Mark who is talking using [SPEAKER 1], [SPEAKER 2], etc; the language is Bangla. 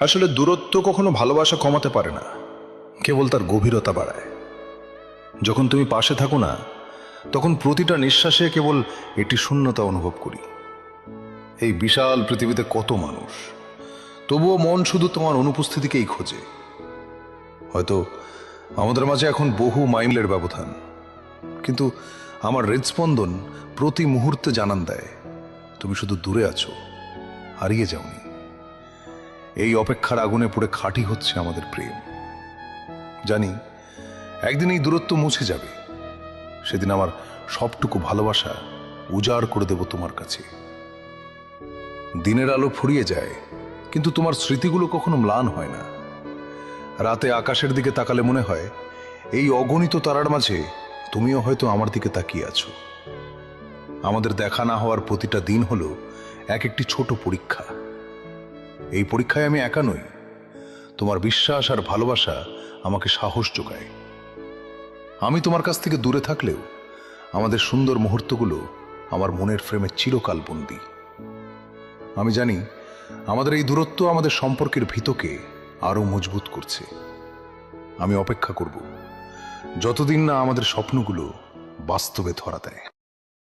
[SPEAKER 1] আসলে দূরত্ব কখনো ভালোবাসা কমাতে পারে না, কেবল তার গভীরতা বাড়ায়। যখন তুমি পাশে থাকো না, তখন প্রতিটা নিঃশ্বাসে কেবল একটি শূন্যতা অনুভব করি। এই বিশাল পৃথিবীতে কত মানুষ, তবুও মন শুধু তোমার অনুপস্থিতিকেই খোঁজে। হয়তো আমাদের মাঝে এখন বহু মাইলের ব্যবধান, কিন্তু আমার হৃদস্পন্দন প্রতি মুহূর্তে জানান দেয় তুমি শুধু দূরে আছো, হারিয়ে যাওনি। এই অপেক্ষার আগুনে পড়ে খাঁটি হচ্ছে আমাদের প্রেম। জানি একদিন এই দূরত্ব মুছে যাবে, সেদিন আমার সবটুকু ভালোবাসা উজাড় করে দেব তোমার কাছে। দিনের আলো ফুরিয়ে যায়, কিন্তু তোমার স্মৃতিগুলো কখনো ম্লান হয় না। রাতে আকাশের দিকে তাকালে মনে হয় এই অগণিত তারার মাঝে তুমিও হয়তো আমার দিকে তাকিয়ে আছো। আমাদের দেখা না হওয়ার প্রতিটা দিন হলো এক একটি ছোট পরীক্ষা। এই পরীক্ষায় আমি একা নই, তোমার বিশ্বাস আর ভালোবাসা আমাকে সাহস যোগায়। আমি তোমার কাছ থেকে দূরে থাকলেও আমাদের সুন্দর মুহূর্তগুলো আমার মনের ফ্রেমে চিরকাল বন্দী। আমি জানি আমাদের এই দূরত্ব আমাদের সম্পর্কের ভিতকে আরো মজবুত করছে। আমি অপেক্ষা করব যতদিন না আমাদের স্বপ্নগুলো বাস্তবে ধরা দেয়।